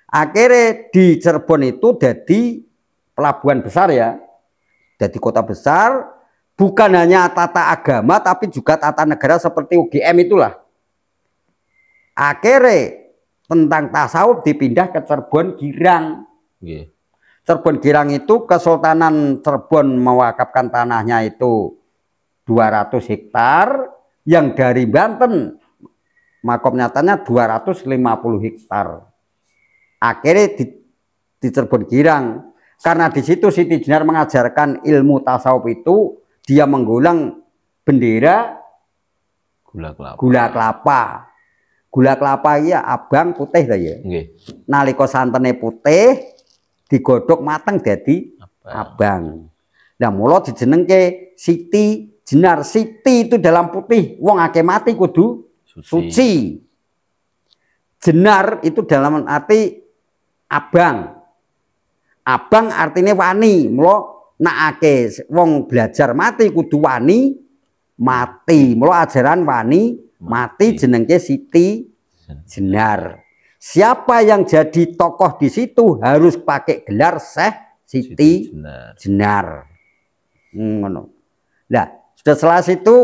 S1: Akhirnya di Cirebon itu jadi pelabuhan besar ya. Jadi kota besar, bukan hanya tata agama tapi juga tata negara seperti UGM itulah. Akhirnya tentang tasawuf dipindah ke Cirebon Girang.
S2: Yeah.
S1: Cirebon Girang itu Kesultanan Cirebon mewakafkan tanahnya itu 200 hektar, yang dari Banten makom nyatanya 250 hektar. Akhirnya di Cirebon Girang, karena di situ Siti Jenar mengajarkan ilmu tasawuf itu, dia menggulang bendera
S2: gula kelapa.
S1: Gula kelapa ya abang putih lah ya.
S2: Okay.
S1: Nalika santene putih digodhog mateng dadi abang. Nah, mula dijenengke Siti Jenar. Siti itu dalam putih, wong akeh mati kudu suci. Jenar itu dalam arti abang. Abang artinya wani. Mula nek akeh wong belajar mati kudu wani mati. Mula ajaran wani mati jenengke Siti Jenar. Siapa yang jadi tokoh di situ harus pakai gelar Syekh Siti Jenar. Nah, sudah selesai itu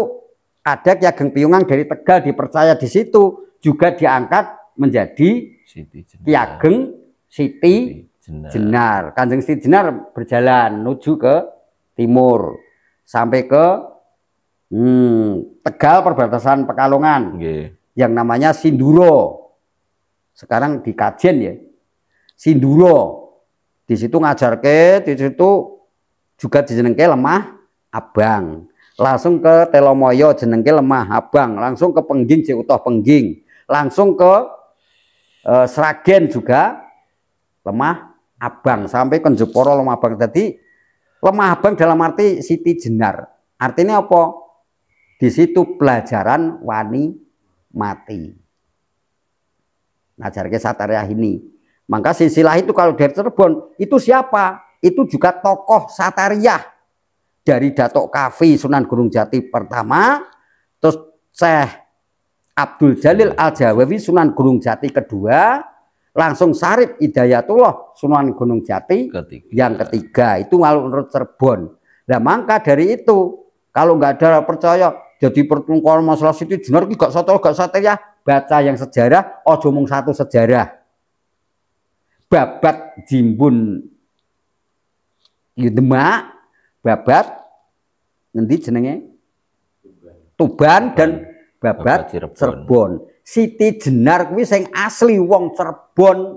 S1: ada Ki Ageng Piyungan dari Tegal dipercaya di situ juga diangkat menjadi Ki Ageng Siti Jenar. Kanjeng Siti Jenar berjalan menuju ke timur sampai ke Tegal perbatasan Pekalongan, yang namanya Sinduro. Sekarang di Kajen ya, Sinduro. Di situ ngajarke, di situ juga dijenengke Lemah Abang. Langsung ke Telomoyo jenengke Lemah Abang. Langsung ke Pengging Cikutoh Pengging. Langsung ke Sragen juga Lemah Abang. Sampai ke Jeporo Lemah Abang. Jadi Lemah Abang dalam arti Siti Jenar. Artinya apa? Di situ pelajaran wani mati. Ngajarke Satariah ini. Maka silsilah itu kalau dari Cirebon itu siapa? Itu juga tokoh Satariah. Dari Datuk Kafi Sunan Gunung Jati pertama, terus Syekh Abdul Jalil Al-Jawawi Sunan Gunung Jati kedua, langsung Syarif Hidayatullah Sunan Gunung Jati yang ketiga. Itu kalau menurut Cirebon. Nah, maka dari itu kalau nggak ada percaya jadi pertengkaran masalah Siti Jenar ki gak Satariah, baca yang sejarah, ojo mung satu sejarah. Babat Jimbun Demak, babat nanti jenenge Tuban dan babat Cirebon. Siti Jenar kuwi sing asli wong Cirebon.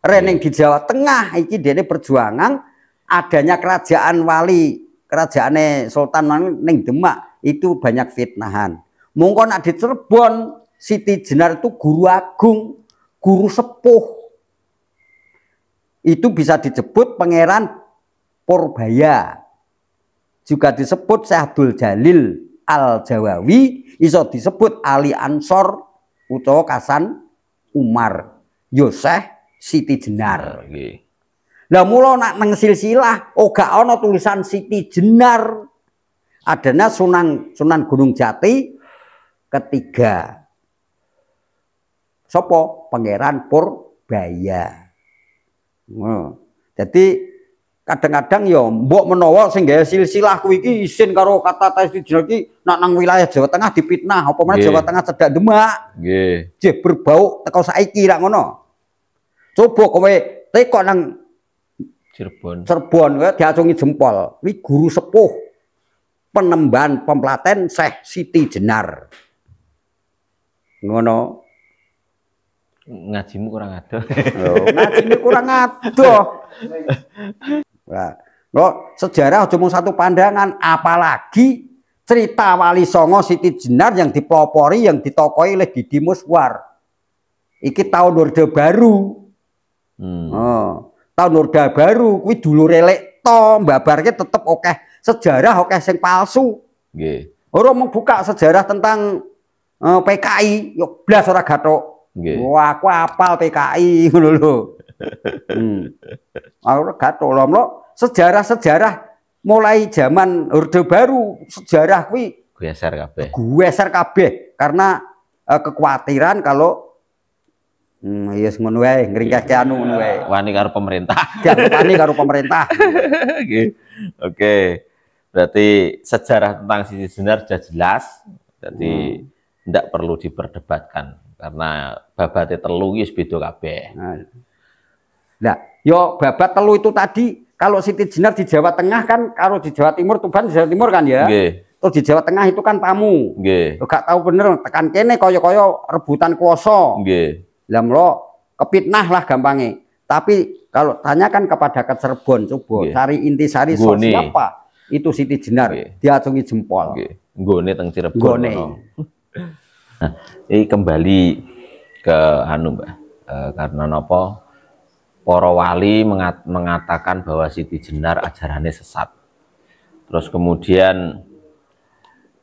S1: Reneng di Jawa Tengah iki dene perjuangan adanya kerajaan wali, kerajaane Sultan ning Demak itu banyak fitnahan. Mungkin nak di Cirebon Siti Jenar itu guru agung, guru sepuh. Itu bisa disebut Pangeran Purbaya. Juga disebut Syekh Abdul Jalil Al-Jawawi, iso disebut Ali Ansor utawa Kasan Umar. Yo Syekh Siti Jenar. Lah mula nak nang silsilah gak ana tulisan Siti Jenar. Adanya Sunan Gunung Jati ketiga. Sopo? Pangeran Purbaya. Jadi kadang-kadang ya mbok menawa sing gawe silsilah kuwi iki isin karo kata Siti Jenar iki nak nang wilayah Jawa Tengah dipitnah apa meneh Jawa Tengah cedak Demak. Nggih. Jeh berbau teko saiki rak ngono. Coba kowe teko nang Cirebon kowe diacungi jempol. Kuwi guru sepuh Penemban Pemplaten Syekh Siti Jenar. Ngono.
S2: Ngajimu kurang adoh.
S1: Ngajimu kurang adoh. Nah, sejarah cuma satu pandangan, apalagi cerita Wali Songo Siti Jenar yang dipelopori, yang ditokoi oleh Didi Muswar. Iki tahun Orde Baru. Tahun Orde Baru kuwi dulure lek to, mbabarke tetep akeh sejarah akeh sing palsu. Nggih. Ora membuka sejarah tentang PKI, yo blas ora gathuk. Wah, aku apal PKI ngono lho. Ora gathuk lho, sejarah-sejarah mulai zaman Orde Baru, sejarah kuwi
S2: geser
S1: kabeh karena kekhawatiran kalau ya ngono wae ngringkehke anu ngono wae.
S2: Wani karo pemerintah.
S1: Wani karo pemerintah.
S2: Oke. Berarti sejarah tentang Siti Jenar sudah jelas. Jadi tidak perlu diperdebatkan karena babate telu wis beda kabeh.
S1: Nah, yo babat telu itu tadi kalau Siti Jenar di Jawa Tengah kan, kalau di Jawa Timur Tuban di Jawa Timur kan ya. Terus di Jawa Tengah itu kan tamu. Gak tahu bener tekan kene koyo-koyo rebutan kuasa. Lah mlo kepitnah lah gampangnya. Tapi kalau tanyakan kepada Cirebon, coba cari intisari siapa itu Siti Jenar, diacungi jempol.
S2: Nggone teng Cirebon. Nah, ini kembali ke anu Mbak, karena napa para wali mengatakan bahwa Siti Jenar ajarannya sesat. Terus kemudian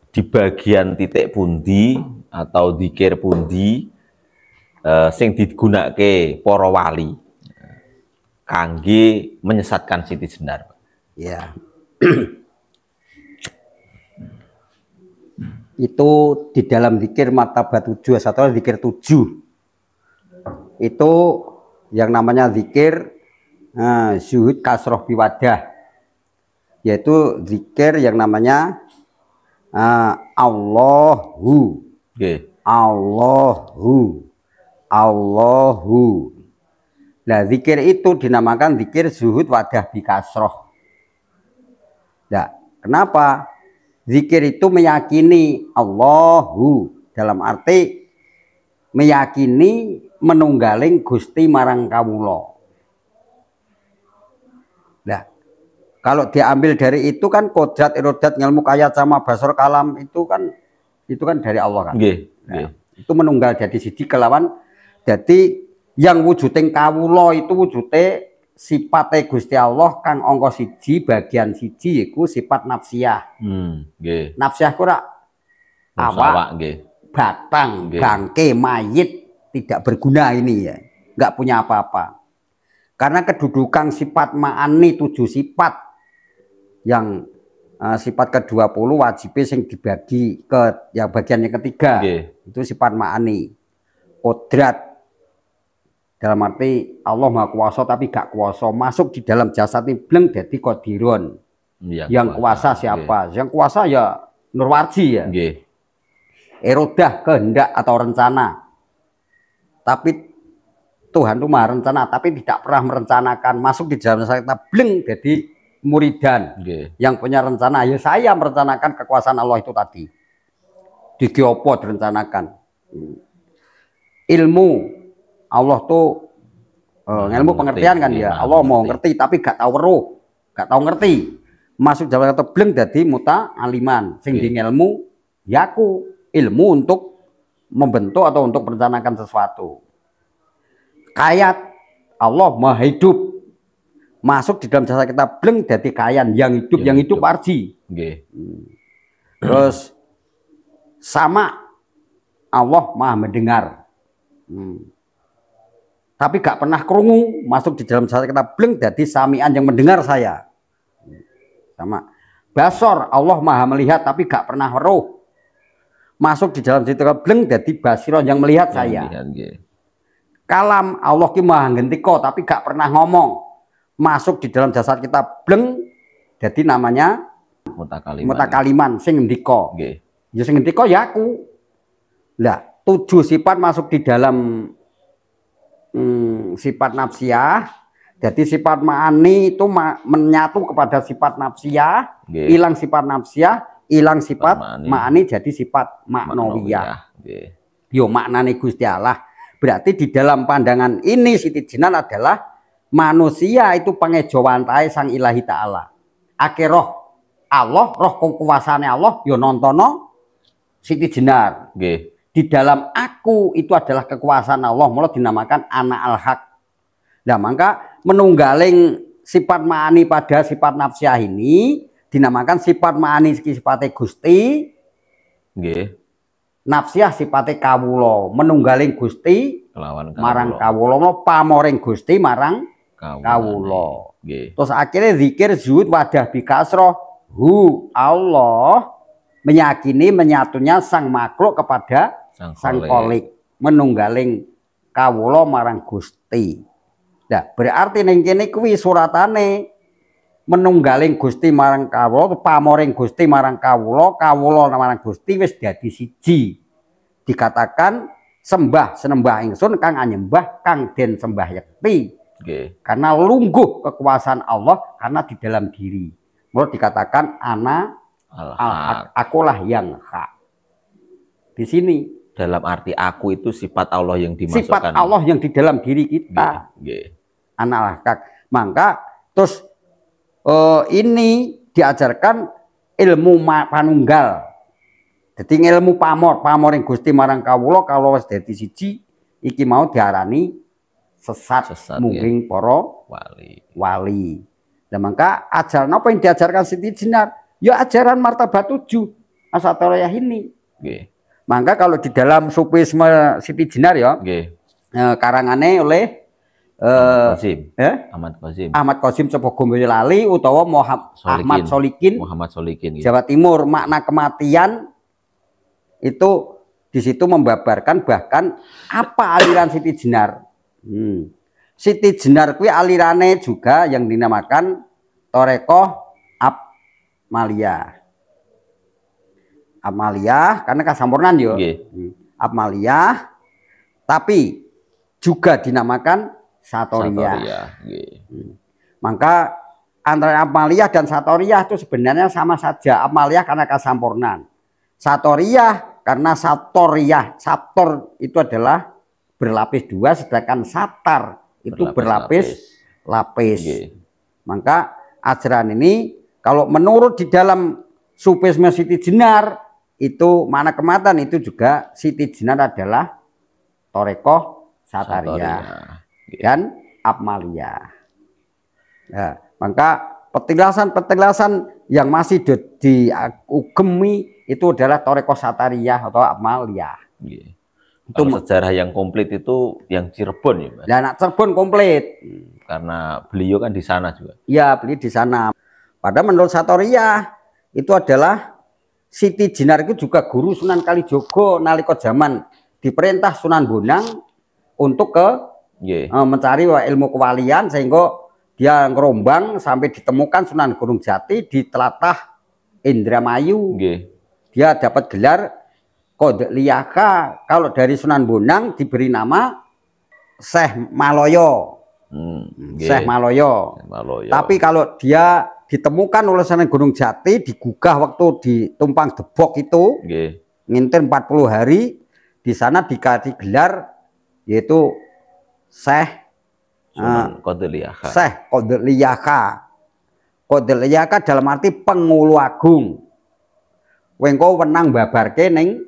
S2: di bagian titik pundi atau dikir pundi sing digunakake para wali kangge menyesatkan Siti Jenar.
S1: Ya. Itu di dalam zikir martabat 7 atau zikir 7. Itu yang namanya zikir zuhud kasroh biwadah, yaitu zikir yang namanya Allahu, Allahu. Nah, zikir itu dinamakan zikir zuhud wadah bikasroh. Nah, kenapa? Zikir itu meyakini Allahu, dalam arti meyakini menunggaling Gusti marang kawula. Nah, kalau diambil dari itu kan kodrat, irodat, ngelmu, kayat, sama basor, kalam itu kan dari Allah kan. Nah, itu menunggal jadi siji kelawan jadi yang wujuding kawula itu wujudnya sifatnya Gusti Allah kang angka siji bagian siji yaiku sifat nafsiyah. Nafsiyah kura awak, batang, bangke, mayit, tidak berguna ini ya, nggak punya apa-apa. Karena kedudukan sifat ma'ani 7 sifat yang sifat ke-20 wajibnya yang dibagi ke yang bagian yang ketiga, itu sifat ma'ani. Kodrat dalam arti Allah Maha Kuasa tapi gak kuasa, masuk di dalam jasad ini bleng jadi kodirun. Yang kuasa siapa? Yang kuasa ya Nurwarji ya. Erodah, kehendak atau rencana. Tapi Tuhan itu Maha rencana tapi tidak pernah merencanakan, masuk di dalam jasad kita bleng jadi muridan. Yang punya rencana ya saya merencanakan kekuasaan Allah itu tadi. Di Giopo direncanakan. Ilmu Allah tuh ilmu pengertian kan ya. Allah mau ngerti tapi gak tahu weruh, gak tahu ngerti. Masuk jalan kata bleng dadi muta aliman. Sing di ilmu yaku ilmu untuk membentuk atau untuk merencanakan sesuatu. Kayat Allah Maha hidup. Masuk di dalam jasa kita bleng dadi kayan yang hidup arji. Terus sama Allah Maha mendengar. Tapi gak pernah krungu, masuk di dalam jasa kita bleng jadi samian yang mendengar saya. Sama basor Allah Maha melihat tapi gak pernah weruh, masuk di dalam jasa kita bleng jadi basiroh yang melihat saya. Kalam Allah ki Maha ngendika tapi gak pernah ngomong, masuk di dalam jasad kita bleng jadi namanya mutakaliman sing ngendika. Ya sing ngendika ya aku. Lah 7 sifat masuk di dalam sifat nafsiyah. Jadi sifat ma'ani itu menyatu kepada sifat nafsiyah, hilang sifat nafsiyah, hilang sifat ma'ani jadi sifat maknawiyah. Yo maknane Gusti Allah. Berarti di dalam pandangan ini Siti Jenar adalah manusia itu pengejawantahe Sang Ilahi Ta'ala. Ake roh Allah, roh kekuasaane Allah yo nontono Siti Jenar. Di dalam aku itu adalah kekuasaan Allah, mulai dinamakan anak al-haq. Nah, maka menunggaling sifat ma'ani pada sifat nafsiyah ini dinamakan sifat ma'ani sifatnya Gusti. Nafsiyah sifatnya kawula, menunggaling Gusti marang kawula, pamoring Gusti marang kawula. Terus akhirnya zikir zuhud wadah bikasroh hu Allah meyakini menyatunya sang makhluk kepada sang kholik menunggaling kawula marang Gusti. Nah, berarti ning kene kuwi suratane menunggaling Gusti marang kawula, pamoring Gusti marang kawula, kawula marang Gusti wis dadi siji. Dikatakan sembah senembah ingsun kang anyembah kang den sembah yakti. Karena lungguh kekuasaan Allah karena di dalam diri. Mulai dikatakan akulah yang hak. Di sini
S2: dalam arti aku itu sifat Allah yang dimasukkan.
S1: Sifat Allah yang di dalam diri kita. Analah hak. Maka terus ini diajarkan ilmu panunggal. Jadi ilmu pamoring Gusti marang kawula kalau wis dadi siji iki mau diarani sesat mungkin para wali. Nah, maka ajaran apa yang diajarkan Siti Jenar? Ya ajaran martabat 7 Asatoriyah ini. Maka kalau di dalam sufisme Siti Jenar ya, karangane oleh Ahmad Qasim Sepogo Boyolali utawa Ahmad Solikin Jawa Timur. Makna kematian itu di situ membabarkan bahkan apa aliran Siti Jenar. Siti Jenar kuwi alirane juga yang dinamakan Torekoh Apmaliyah. Apmaliyah karena kasampurnan yo. Apmaliyah tapi juga dinamakan Satoriyah. Maka antara Apmaliyah dan Satoriyah itu sebenarnya sama saja. Apmaliyah karena kasampurnan. Satoriyah karena Satoriyah. Sator itu adalah berlapis 2 sedangkan satar itu berlapis-lapis. Maka ajaran ini kalau menurut di dalam sufisme Siti Jenar itu mana kematian itu juga Siti Jenar adalah Torekoh Satoriyah dan Apmaliyah. Nah, maka petilasan yang masih diugemi itu adalah Torekoh Satoriyah atau Apmaliyah.
S2: Itu sejarah yang komplit itu yang Cirebon ya, Mas?
S1: Nah, anak Cirebon komplit.
S2: Karena beliau kan di sana juga.
S1: Iya, beliau di sana. Padahal menurut Satoriyah itu adalah Siti Jenar itu juga guru Sunan Kalijogo nalika zaman diperintah Sunan Bonang untuk mencari ilmu kewalian sehingga dia ngerombang sampai ditemukan Sunan Gunung Jati di telatah Indramayu. Dia dapat gelar Qodek Liyaka. Kalau dari Sunan Bonang diberi nama Syekh Maloyo. Syekh Maloyo. Tapi kalau dia ditemukan oleh Sunan Gunung Jati, digugah waktu di Tumpang Debok itu, ngintir 40 hari, di sana dikasih gelar yaitu Syekh
S2: Qodek Liyaka.
S1: Syekh Qodek Liyaka. Qodek Liyaka dalam arti pengulu agung. Wengko wenang babarke ning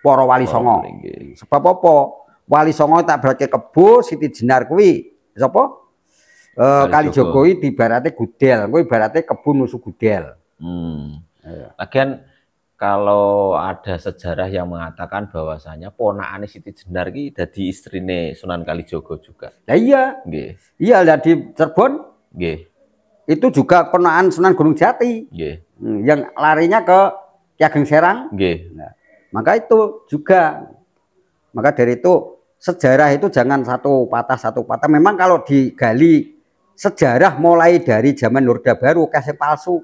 S1: para wali songo. Sebab apa? Wali songo tak berarti kebo Siti Jenar kuwi sapa? Kalijogo iki ibarate gudel, kuwi ibarate kebun musuh gudel.
S2: Lagian kalau ada sejarah yang mengatakan bahwasanya ponakane Siti Jenar iki dadi istrine Sunan Kalijogo juga.
S1: Lah iya. Iya lah di Cirebon. Itu juga ponakan Sunan Gunung Jati. Yang larinya ke Ki Ageng Serang. Nah, maka itu juga. Maka dari itu sejarah itu jangan satu patah. Memang kalau digali sejarah mulai dari zaman Orde Baru kasih palsu.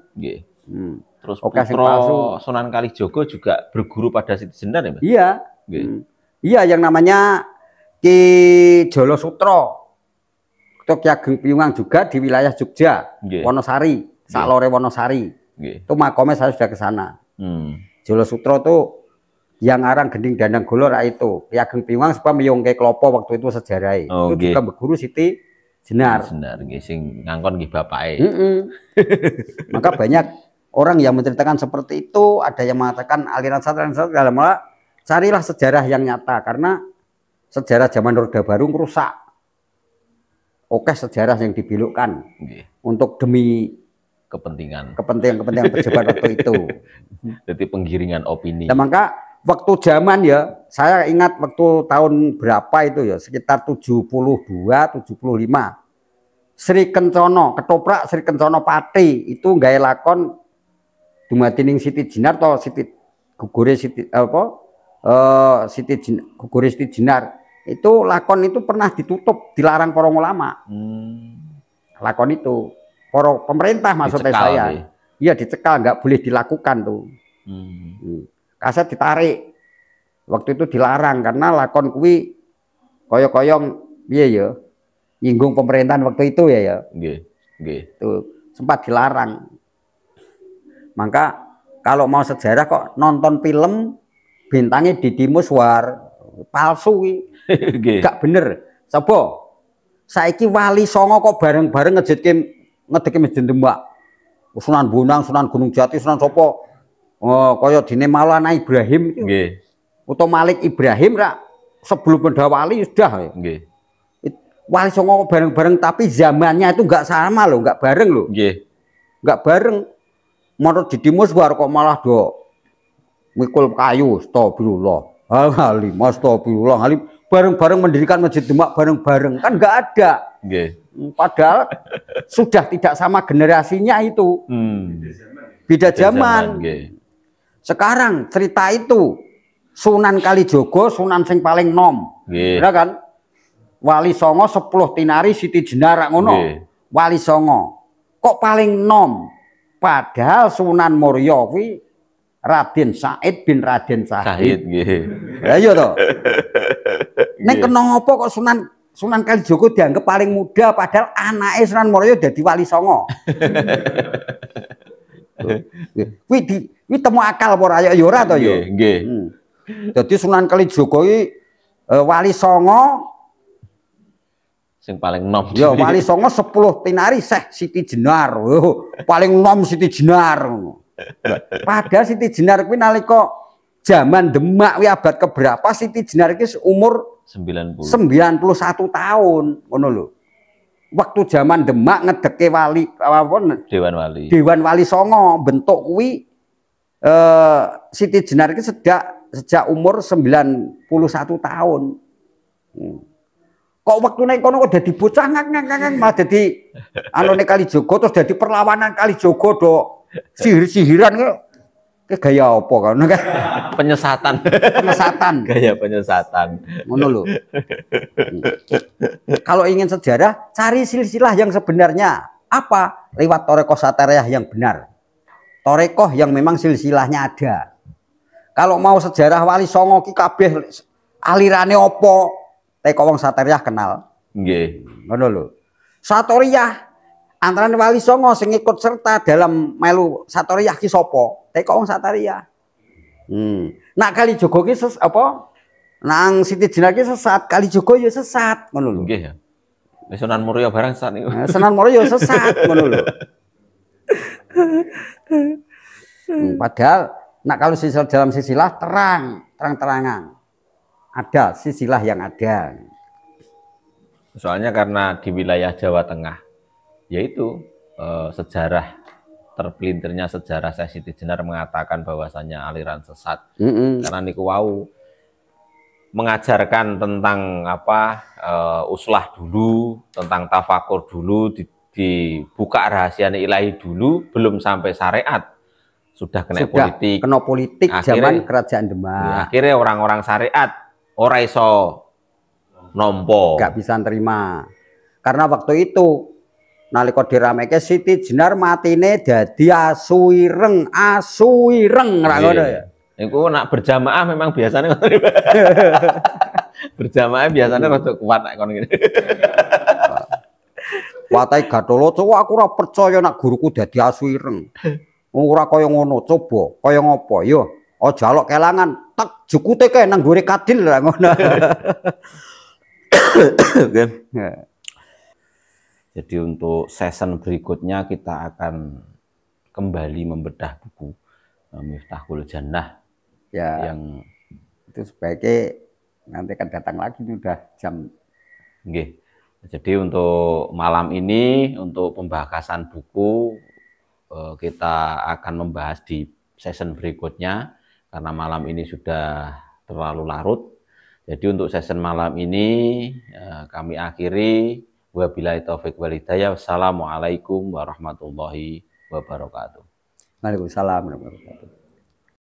S2: Terus putra Sunan Kalijogo juga berguru pada Siti Jenar ya, Mas?
S1: Iya. Iya yang namanya Ki Jolo Sutro. Ki Ageng Piungang juga di wilayah Jogja, Wonosari, Saklore Wonosari. Itu makomnya saya sudah ke sana. Jolo Sutro tuh yang arang Gending Dandang Golor itu. Ki Ageng Piungang sebab miyongke klopo waktu itu sejarahnya. Itu juga berguru Siti Jenar.
S2: Sing ngangkon nggih bapake.
S1: Maka banyak orang yang menceritakan seperti itu, ada yang mengatakan aliran sesat dalam carilah sejarah yang nyata karena sejarah zaman Orde Baru merusak. Oke, sejarah yang dibelokkan untuk demi kepentingan pejabat waktu itu.
S2: Jadi penggiringan opini.
S1: Nah, maka waktu zaman ya, saya ingat waktu tahun berapa itu ya, sekitar 72, 75. Sri Kencana, ketoprak Sri Kencana Pati itu gawe lakon dumadining Siti Jenar to Siti gugure Siti apa gugure Siti Jenar. Itu lakon itu pernah ditutup, dilarang para ulama. Lakon itu para pemerintah maksudnya saya. Iya dicekal, nggak boleh dilakukan tuh. Kaset ditarik. Waktu itu dilarang karena lakon kuwi koyong-koyong piye ya? Nyinggung pemerintahan waktu itu ya. Nggih, nggih. Tuh sempat dilarang. Maka kalau mau sejarah kok nonton film bintangnya Deddy Muzwar palsu kuwi. Gak bener. Coba saiki Wali Songo kok bareng-bareng ngedeke Masjid Demak. Sunan Bonang, Sunan Gunung Jati, Sunan Sopo. Oh, kaya dene Maulana Ibrahim nggih. Utawa Malik Ibrahim ra sebelum benda wali sudah ya. Nggih. Wali Songo bareng-bareng tapi zamannya itu enggak sama loh, enggak bareng loh. Nggih. Enggak bareng. Menurut Deddy Muzwar kok malah do mikul kayu, astagfirullah. Halim, astagfirullah. Halim bareng-bareng mendirikan Masjid Demak bareng-bareng kan enggak ada. Nggih. Padahal sudah tidak sama generasinya itu. Beda zaman. Sekarang cerita itu Sunan Kalijogo, Sunan sing paling nom. Bener kan? Wali Songo 10 tinari Siti Jenar ngono. Wali Songo. Kok paling nom? Padahal Sunan Muria kuwi Raden Said bin Raden Sahid. Ya iya toh. Nek kenapa kok Sunan Kalijogo dianggap paling muda padahal anaknya Sunan Muria dadi Wali Songo. Kuwi temu akal apa ya ora to ya? Nggih. Dadi Sunan Kalijogo iki Wali Songo sing paling nom. Ya Wali Songo 10 tinari Syekh Siti Jenar. Paling nom Siti Jenar. Padahal Siti Jenar kuwi nalika zaman Demak kuwi abad keberapa Siti Jenar iki umur 91 tahun ngono lho. Waktu zaman Demak ngedeke wali apa Dewan Wali Songo bentuk kuwi Siti Jenar iki sejak umur 91 tahun. Kok waktu naik kono kok dadi bocah ngang malah dadi anone Kalijogo terus dadi perlawanan Kalijogo do sihir-sihiran ke gaya apa kan? Penyesatan. Gaya penyesatan. Ngono lho. Kalau ingin sejarah, cari silsilah yang sebenarnya. Apa? Lewat Torekoh Satariyah yang benar. Torekoh yang memang silsilahnya ada. Kalau mau sejarah Wali Songo ki kabeh alirane apa? Teko wong Satariyah kenal. Nggih. Ngono lho. Satariyah antara Wali Songo sing ikut serta dalam melu Satariyah ki sapa? Teko wong Satariyah. Nak Kalijogo ki apa? Nang Siti Jenar ki sesat, Kalijogo ya sesat, ngono lho. Nggih ya. Wis Sunan Muria barang sesat niku. Sunan Muria ya sesat, ngono lho. Padahal nak kalau dalam silsilah terang-terangan. Ada silsilah yang ada. Soalnya karena di wilayah Jawa Tengah, yaitu sejarah terpelintirnya sejarah Syekh Siti Jenar mengatakan bahwasannya aliran sesat. Karena niku wau mengajarkan tentang apa uslah dulu, tentang tafakur dulu, dibuka rahasia ilahi dulu, belum sampai syariat. Sudah kena politik. Kena politik zaman kerajaan Demak. Akhirnya orang-orang syariat ora iso nompo, gak bisa terima karena waktu itu nalika dirameke Siti Jenar matine dadi asu ireng ra ngono ya. Iku nak berjamaah memang biasanya berjamaah biasanya rada kuat nek kon ngene. Watai Gatholo coba aku ora percaya nak guruku dadi asu ireng. Ora kaya ngono, coba kaya ngopo yo. Oh jaluk kelangan tak jukute kae nang gore kadil ra ngono. Jadi untuk season berikutnya kita akan kembali membedah buku Miftahul Jannah ya, yang itu sebaiknya nanti akan datang lagi ini udah jam. Nggih. Jadi untuk malam ini untuk pembahasan buku kita akan membahas di season berikutnya. Karena malam ini sudah terlalu larut, jadi untuk season malam ini kami akhiri.
S2: Wabillahi taufik wal hidayah. Wassalamualaikum warahmatullahi wabarakatuh.
S1: Waalaikumsalam warahmatullahi wabarakatuh.